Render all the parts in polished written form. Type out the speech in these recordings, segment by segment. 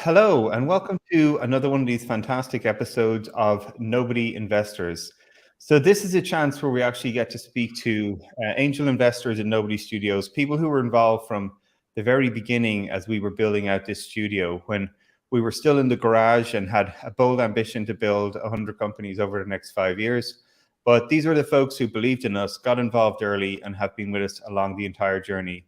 hello, and welcome to another one of these fantastic episodes of Nobody Investors. So, this is a chance where we actually get to speak to angel investors in Nobody Studios, people who were involved from the very beginning as we were building out this studio, when we were still in the garage and had a bold ambition to build 100 companies over the next 5 years. But these are the folks who believed in us, got involved early, and have been with us along the entire journey.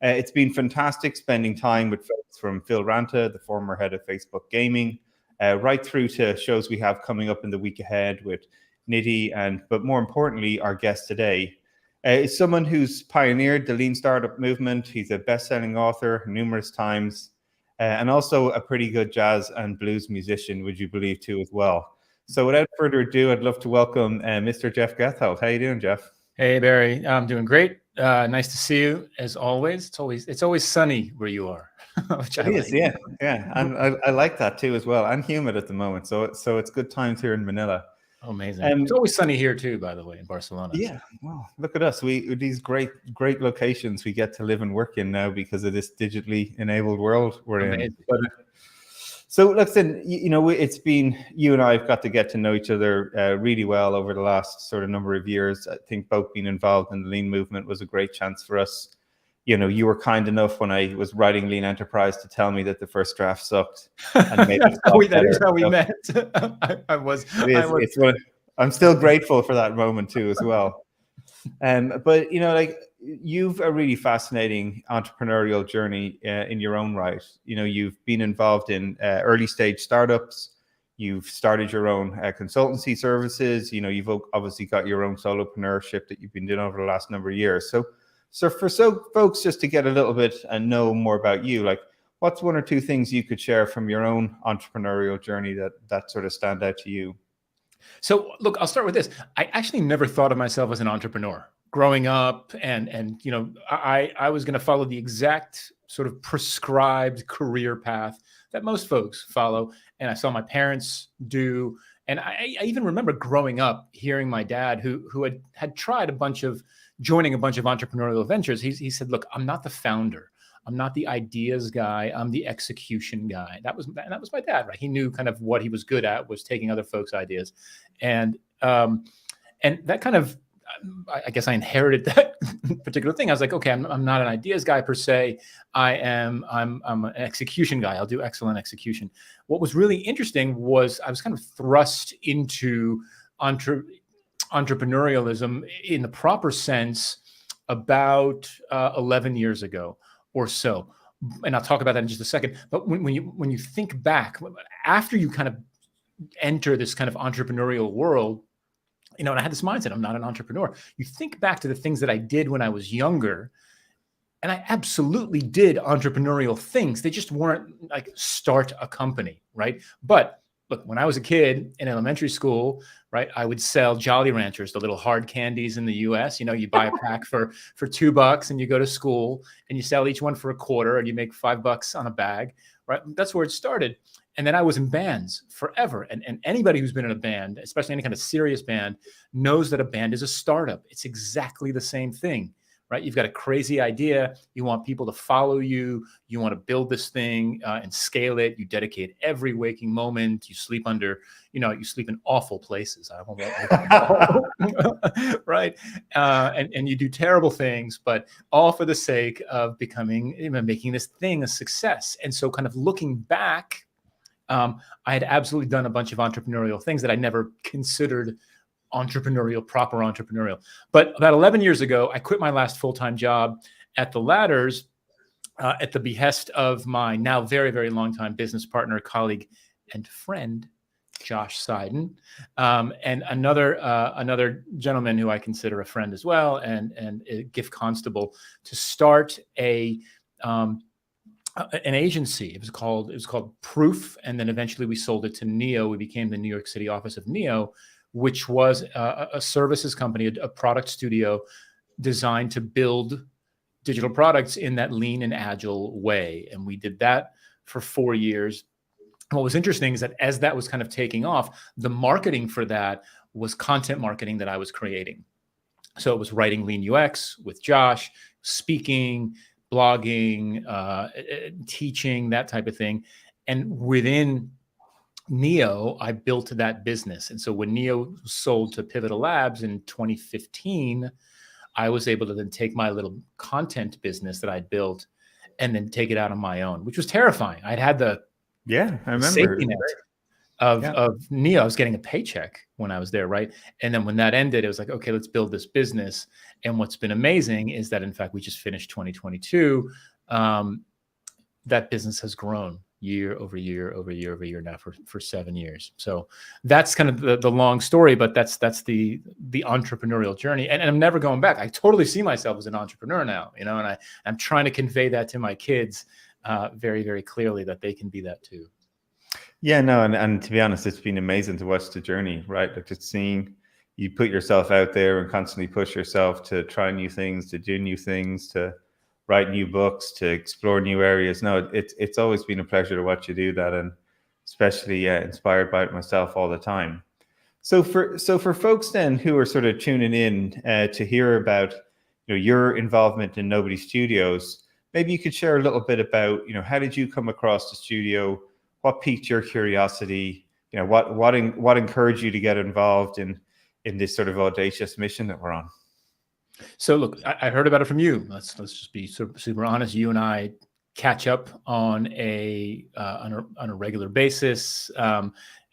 It's been fantastic spending time with folks from Phil Ranta, the former head of Facebook Gaming, right through to shows we have coming up in the week ahead with Nitty, but more importantly, our guest today is someone who's pioneered the lean startup movement. He's a best-selling author numerous times, and also a pretty good jazz and blues musician, would you believe, too, as well. So without further ado, I'd love to welcome Mr. Jeff Gothelf. How you doing, Jeff? Hey, Barry. I'm doing great. Nice to see you as always. It's always sunny where you are. Which it is, like. Yeah, and I like that too as well. And humid at the moment, so it's good times here in Manila. Oh, amazing. It's always sunny here too, by the way, in Barcelona. Yeah, well, look at us. We these great locations we get to live and work in now because of this digitally enabled world we're in. But, so listen, it's been, you and I have got to know each other really well over the last sort of number of years. I think both being involved in the lean movement was a great chance for us. You were kind enough when I was writing Lean Enterprise to tell me that the first draft sucked. And made that is how we met. I'm still grateful for that moment too, as well. But you've a really fascinating entrepreneurial journey in your own right. You've been involved in early stage startups. You've started your own consultancy services. You've obviously got your own solopreneurship that you've been doing over the last number of years. So for folks just to get a little bit and know more about you, like what's one or two things you could share from your own entrepreneurial journey that sort of stand out to you? So look, I'll start with this. I actually never thought of myself as an entrepreneur growing up, and I was going to follow the exact sort of prescribed career path that most folks follow, and I saw my parents do. And I even remember growing up hearing my dad, who had tried joining a bunch of entrepreneurial ventures. He said, "Look, I'm not the founder. I'm not the ideas guy. I'm the execution guy." That was my dad, right? He knew kind of what he was good at was taking other folks' ideas, and that kind of, I guess I inherited that particular thing. I was like, okay, I'm not an ideas guy per se. I'm an execution guy. I'll do excellent execution. What was really interesting was I was kind of thrust into entrepreneurialism in the proper sense about 11 years ago or so. And I'll talk about that in just a second. But when you think back, after you kind of enter this kind of entrepreneurial world, and I had this mindset, I'm not an entrepreneur. You think back to the things that I did when I was younger, and I absolutely did entrepreneurial things. They just weren't like start a company, right? But look, when I was a kid in elementary school, right, I would sell Jolly Ranchers, the little hard candies in the US. You buy a pack for $2 and you go to school and you sell each one for $0.25 and you make $5 on a bag, right? That's where it started. And then I was in bands forever. And anybody who's been in a band, especially any kind of serious band, knows that a band is a startup. It's exactly the same thing, right? You've got a crazy idea. You want people to follow you. You want to build this thing and scale it. You dedicate every waking moment. You sleep you sleep in awful places. I won't right? And you do terrible things, but all for the sake of making this thing a success. And so kind of looking back, I had absolutely done a bunch of entrepreneurial things that I never considered proper entrepreneurial. But about 11 years ago, I quit my last full-time job at the Ladders at the behest of my now very, very long-time business partner, colleague, and friend, Josh Seiden, and another gentleman who I consider a friend as well, and a gift constable, to start an agency. It was called Proof, and then eventually we sold it to Neo. We became the New York City office of Neo, which was a services company, a product studio designed to build digital products in that lean and agile way. And we did that for 4 years. And what was interesting is that as that was kind of taking off, the marketing for that was content marketing that I was creating. So it was writing lean UX with Josh, speaking, blogging, teaching, that type of thing. And within Neo, I built that business. And so when Neo sold to Pivotal Labs in 2015, I was able to then take my little content business that I'd built and then take it out on my own, which was terrifying. I'd had the I remember. safety net of Neo. I was getting a paycheck when I was there, right? And then when that ended, it was like, okay, let's build this business. And what's been amazing is that, in fact, we just finished 2022. That business has grown year over year over year over year now for 7 years. So that's kind of the long story, but that's the entrepreneurial journey. And I'm never going back. I totally see myself as an entrepreneur now, and I'm trying to convey that to my kids very, very clearly, that they can be that too. Yeah, no, and to be honest, it's been amazing to watch the journey, right? Like, just seeing you put yourself out there and constantly push yourself to try new things, to do new things, to write new books, to explore new areas. No, it's always been a pleasure to watch you do that, and especially inspired by it myself all the time. So for folks then who are sort of tuning in to hear about your involvement in Nobody Studios, maybe you could share a little bit about how did you come across the studio? What piqued your curiosity? What encouraged you to get involved in this sort of audacious mission that we're on? So look, I heard about it from you. Let's just be super honest. You and I catch up on a regular basis.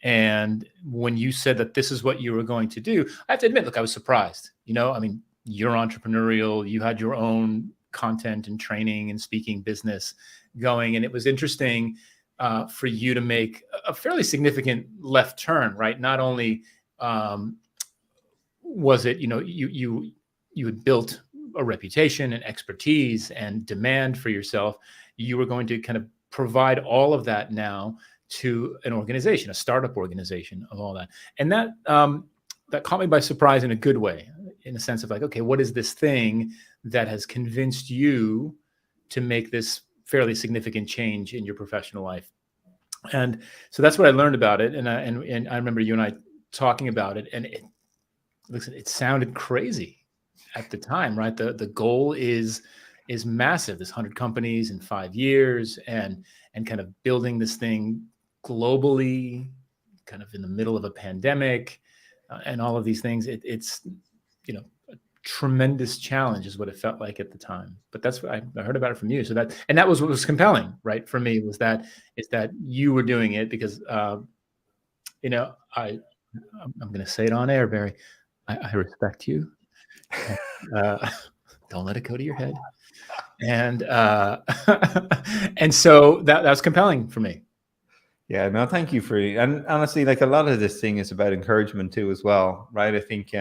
And when you said that this is what you were going to do, I have to admit, look, I was surprised. I mean, you're entrepreneurial. You had your own content and training and speaking business going, and it was interesting for you to make a fairly significant left turn, right? Not only was it, you had built a reputation and expertise and demand for yourself, you were going to kind of provide all of that now to an organization, a startup organization of all that. And that caught me by surprise in a good way, in a sense of like, okay, what is this thing that has convinced you to make this fairly significant change in your professional life? And so that's what I learned about it. And I remember you and I talking about it, and it sounded crazy at the time, right? The goal is massive. This 100 companies in 5 years, and kind of building this thing globally, kind of in the middle of a pandemic, and all of these things. It's a tremendous challenge is what it felt like at the time. But that's what I heard about it from you. So that was what was compelling, right, for me, is that you were doing it because I'm going to say it on air, Barry. I respect you. Don't let it go to your head. And and so that was compelling for me. Yeah, no, thank you and honestly, like, a lot of this thing is about encouragement too, as well, right? I think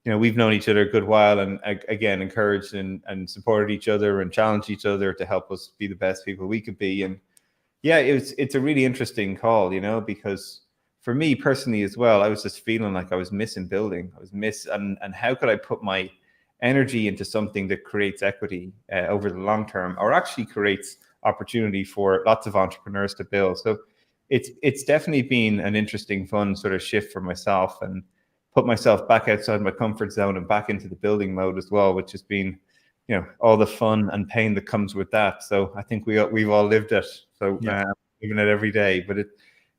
we've known each other a good while, and again, encouraged and supported each other and challenged each other to help us be the best people we could be. And yeah, it's a really interesting call, because for me personally as well, I was just feeling like I was missing building. And how could I put my energy into something that creates equity over the long term, or actually creates opportunity for lots of entrepreneurs to build? So it's definitely been an interesting, fun sort of shift for myself, and put myself back outside my comfort zone and back into the building mode as well, which has been, all the fun and pain that comes with that. So I think we've all lived it. So living it every day, but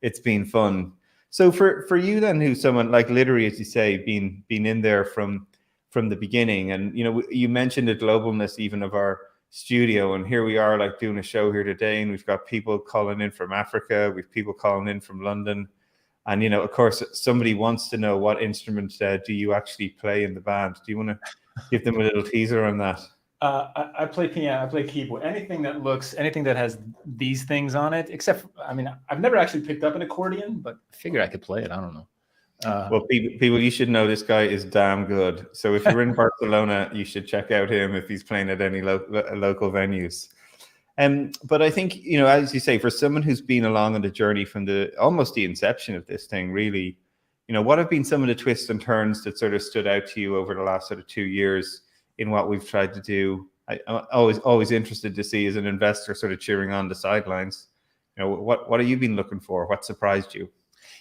it's been fun. So for you then, who's someone like literally, as you say, been in there from the beginning, and you mentioned the globalness even of our studio, and here we are, like, doing a show here today, and we've got people calling in from Africa, we've people calling in from London, and of course somebody wants to know what instrument do you actually play in the band. Do you want to give them a little teaser on that? I play piano, I play keyboard, anything that has these things on it, except, I've never actually picked up an accordion, but I figured I could play it. I don't know. Well, people, you should know this guy is damn good. So if you're in Barcelona, you should check out him if he's playing at any local venues. But I think, as you say, for someone who's been along on the journey from almost the inception of this thing, really, what have been some of the twists and turns that sort of stood out to you over the last sort of 2 years in what we've tried to do? I'm always interested to see, as an investor, sort of cheering on the sidelines, what have you been looking for? What surprised you?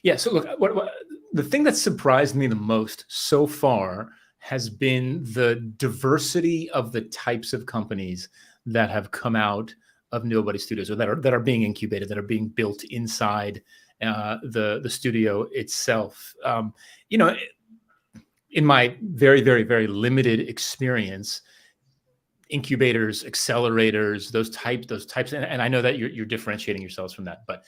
Yeah. So look, what the thing that surprised me the most so far has been the diversity of the types of companies that have come out of Nobody Studios, or that are being incubated, that are being built inside the studio itself. In my very, very, very limited experience, incubators, accelerators, those types, and I know that you're differentiating yourselves from that, but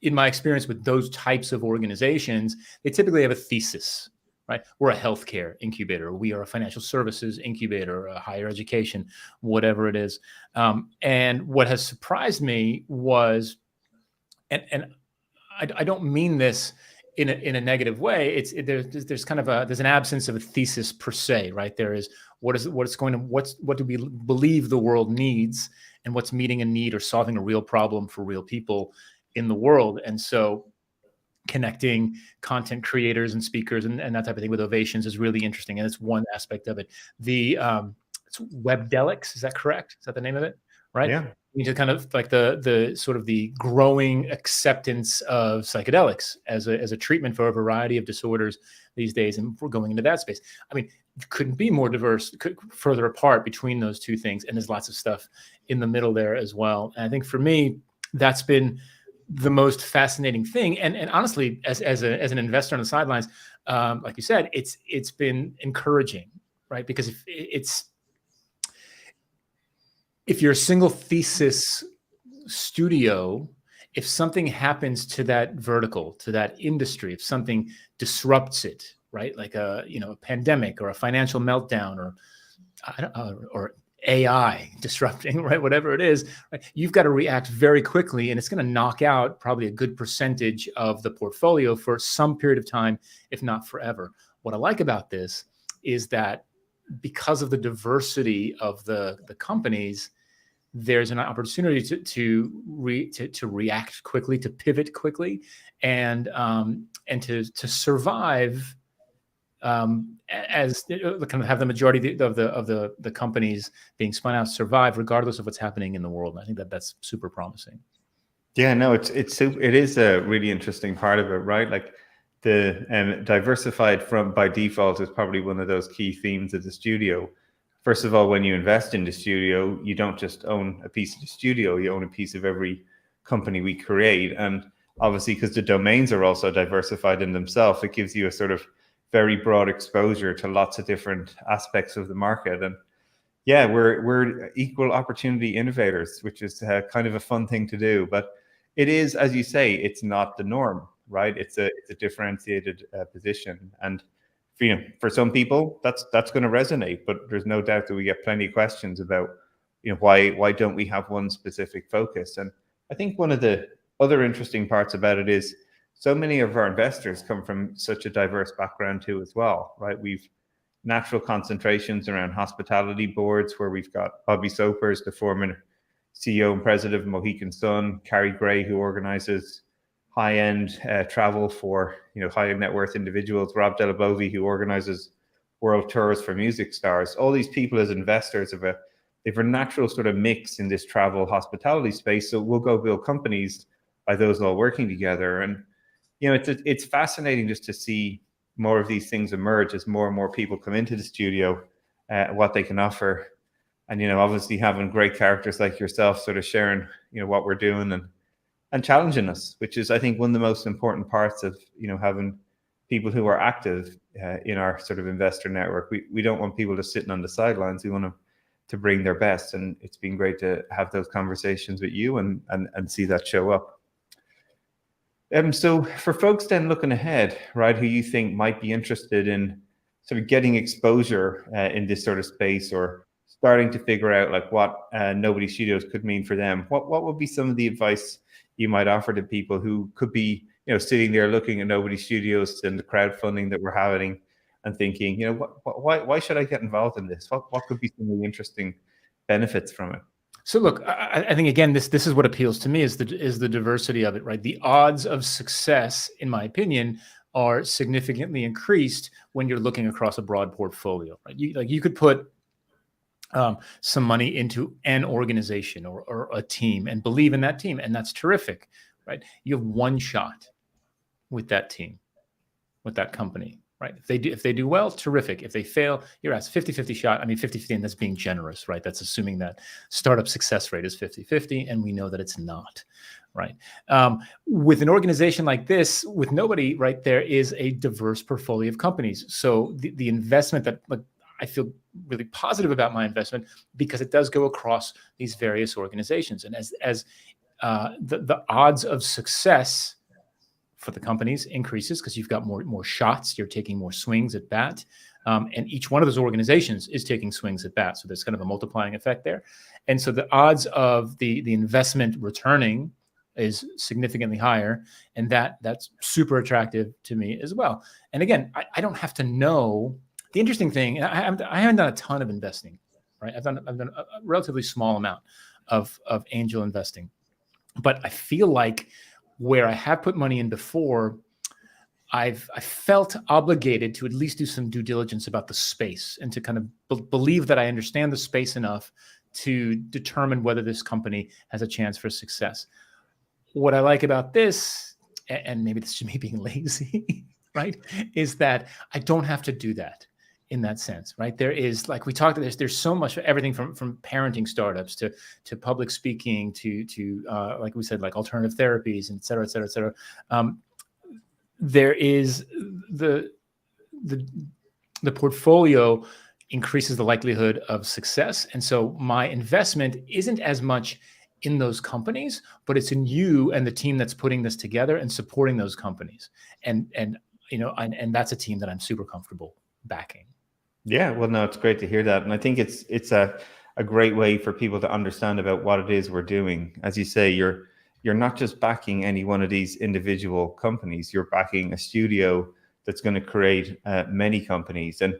in my experience with those types of organizations, they typically have a thesis, right? We're a healthcare incubator, we are a financial services incubator, a higher education, whatever it is. And what has surprised me was, and I don't mean this in a negative way. There's kind of there's an absence of a thesis per se, right? There is what do we believe the world needs, and what's meeting a need or solving a real problem for real people in the world. And so connecting content creators and speakers and that type of thing with Ovations is really interesting. And it's one aspect of it. It's Webdelics, is that correct? Is that the name of it? Right? Yeah. To kind of like the sort of the growing acceptance of psychedelics as a treatment for a variety of disorders these days. And we're going into that space. I mean, couldn't be more diverse, further apart between those two things. And there's lots of stuff in the middle there as well. And I think for me, that's been the most fascinating thing. And honestly, as an investor on the sidelines, like you said, it's been encouraging, right? Because if you're a single thesis studio, if something happens to that vertical, to that industry, if something disrupts it, right? Like a pandemic or a financial meltdown or AI disrupting, right? Whatever it is, right? You've got to react very quickly, and it's going to knock out probably a good percentage of the portfolio for some period of time, if not forever. What I like about this is that because of the diversity of the companies, there's an opportunity to react quickly, to pivot quickly, and to survive as kind of have the majority of the companies being spun out survive regardless of what's happening in the world. And I think that's super promising. Yeah, no, it is a really interesting part of it, right? Like the diversified from by default is probably one of those key themes of the studio. First of all, when you invest in the studio, you don't just own a piece of the studio, you own a piece of every company we create. And obviously, because the domains are also diversified in themselves, it gives you a sort of very broad exposure to lots of different aspects of the market. And yeah, we're equal opportunity innovators, which is kind of a fun thing to do. But it is, as you say, it's not the norm, right? It's a differentiated position. And for some people, that's going to resonate, but there's no doubt that we get plenty of questions about, why don't we have one specific focus? And I think one of the other interesting parts about it is so many of our investors come from such a diverse background too, as well, right? We've natural concentrations around hospitality boards, where we've got Bobby Sopers, the former CEO and president of Mohican Sun, Carrie Gray, who organizes high-end travel for high net worth individuals, Rob Delabovi, who organizes world tours for music stars. All these people as investors have a natural sort of mix in this travel hospitality space. So we'll go build companies by those all working together. And it's fascinating just to see more of these things emerge as more and more people come into the studio, what they can offer. And obviously having great characters like yourself sort of sharing what we're doing and challenging us, which is, I think, one of the most important parts of having people who are active in our sort of investor network. We don't want people just sitting on the sidelines. We want them to bring their best, and it's been great to have those conversations with you and see that show up. So for folks then looking ahead, right, who you think might be interested in sort of getting exposure in this sort of space, or starting to figure out like what Nobody Studios could mean for them, what would be some of the advice you might offer to people who could be sitting there looking at Nobody Studios and the crowdfunding that we're having and thinking, why should I get involved in this? What could be some of the interesting benefits from it? So look, I think again, this is what appeals to me is the diversity of it, right? The odds of success, in my opinion, are significantly increased when you're looking across a broad portfolio, right? You could put some money into an organization or a team and believe in that team, and that's terrific, right? You have one shot with that team, with that company, right? If they do well, terrific. If they fail, you're at 50-50 shot. I mean, 50-50, and that's being generous, right? That's assuming that startup success rate is 50-50, and we know that it's not, right? With an organization like this, with Nobody, right, there is a diverse portfolio of companies. So the investment that, like, I feel really positive about my investment because it does go across these various organizations. And as the odds of success for the companies increases because you've got more shots, you're taking more swings at bat, and each one of those organizations is taking swings at bat. So there's kind of a multiplying effect there, and so the odds of the investment returning is significantly higher, and that's super attractive to me as well. And again, I don't have to know. The interesting thing, I haven't done a ton of investing, right? I've done a relatively small amount of angel investing, but I feel like where I have put money in before, I felt obligated to at least do some due diligence about the space and to kind of believe that I understand the space enough to determine whether this company has a chance for success. What I like about this, and maybe this is me being lazy, right, is that I don't have to do that in that sense, right? There is, like we talked about, there's so much, everything from parenting startups to public speaking to like we said, like alternative therapies, and et cetera, et cetera, et cetera. There is the portfolio increases the likelihood of success. And so my investment isn't as much in those companies, but it's in you and the team that's putting this together and supporting those companies. And you know, and that's a team that I'm super comfortable backing. Yeah, well, no, it's great to hear that. And I think it's a great way for people to understand about what it is we're doing. As you say, you're not just backing any one of these individual companies, you're backing a studio that's going to create many companies. And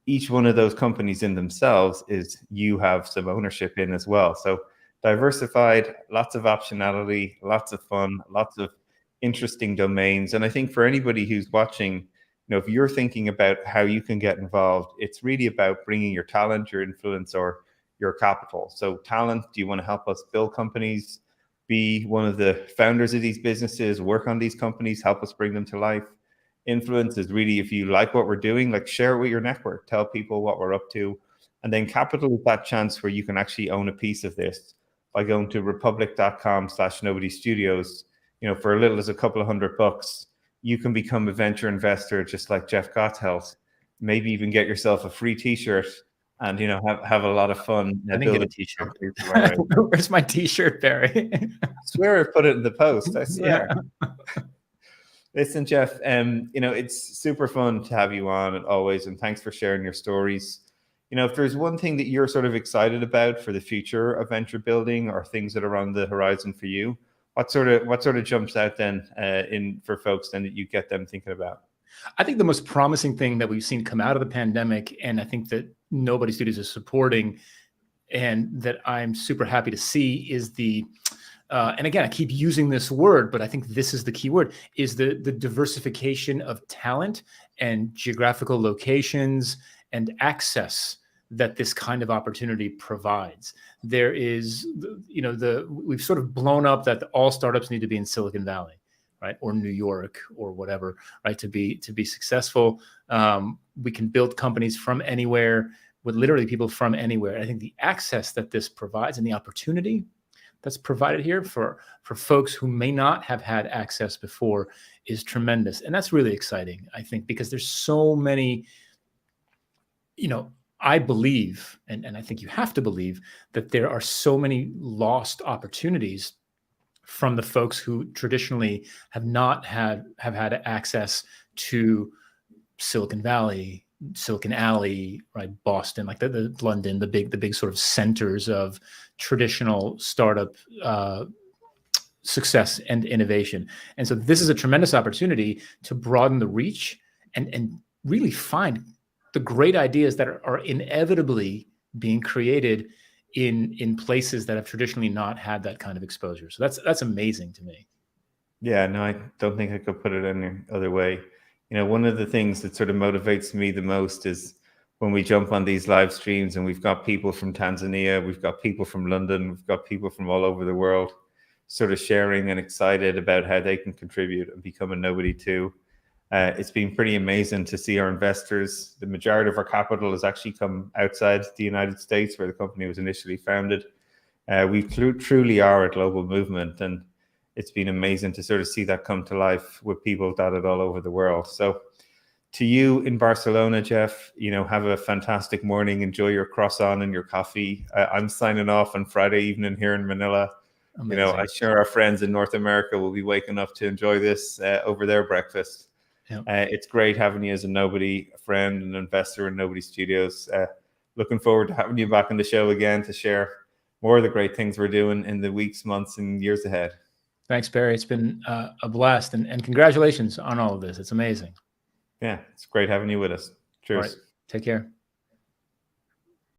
each one of those companies in themselves is you have some ownership in as well. So diversified, lots of optionality, lots of fun, lots of interesting domains. And I think for anybody who's watching, you know, if you're thinking about how you can get involved, it's really about bringing your talent, your influence, or your capital. So talent, do you want to help us build companies, be one of the founders of these businesses, work on these companies, help us bring them to life? Influence is really, if you like what we're doing, like, share it with your network, tell people what we're up to. And then capital is that chance where you can actually own a piece of this by going to republic.com/Nobody Studios. You know, for as little as a couple of $100, you can become a venture investor just like Jeff Gothelf. Maybe even get yourself a free T-shirt and, you know, have a lot of fun. I didn't get a T-shirt. Where's my T-shirt, Barry? I swear I put it in the post. I swear. Yeah. Listen, Jeff, you know, it's super fun to have you on always, and thanks for sharing your stories. You know, if there's one thing that you're sort of excited about for the future of venture building, or things that are on the horizon for you, what sort of jumps out then in for folks then that you get them thinking about? I think the most promising thing that we've seen come out of the pandemic, and I think that Nobody Studios is supporting, and that I'm super happy to see, is the and again, I keep using this word, but I think this is the key word, is the diversification of talent and geographical locations and access that this kind of opportunity provides. There is, you know, we've sort of blown up that all startups need to be in Silicon Valley, right, or New York or whatever, right, to be successful. We can build companies from anywhere with literally people from anywhere. I think the access that this provides and the opportunity that's provided here for folks who may not have had access before is tremendous. And that's really exciting, I think, because there's so many, you know, I believe, and I think you have to believe, that there are so many lost opportunities from the folks who traditionally have had access to Silicon Valley, Silicon Alley, right, Boston, like the London, the big sort of centers of traditional startup success and innovation. And so this is a tremendous opportunity to broaden the reach and really find the great ideas that are inevitably being created in places that have traditionally not had that kind of exposure. So that's amazing to me. Yeah, no, I don't think I could put it any other way. You know, one of the things that sort of motivates me the most is when we jump on these live streams and we've got people from Tanzania, we've got people from London, we've got people from all over the world sort of sharing and excited about how they can contribute and become a Nobody too. It's been pretty amazing to see our investors. The majority of our capital has actually come outside the United States, where the company was initially founded. We truly are a global movement, and it's been amazing to sort of see that come to life with people dotted all over the world. So to you in Barcelona, Jeff, have a fantastic morning. Enjoy your croissant and your coffee. I'm signing off on Friday evening here in Manila. Amazing. I'm sure our friends in North America will be waking up to enjoy this over their breakfast. Yep. It's great having you as a friend, and investor in Nobody Studios. Looking forward to having you back on the show again to share more of the great things we're doing in the weeks, months, and years ahead. Thanks, Barry. It's been a blast, and congratulations on all of this. It's amazing. Yeah, it's great having you with us. Cheers. All right. Take care.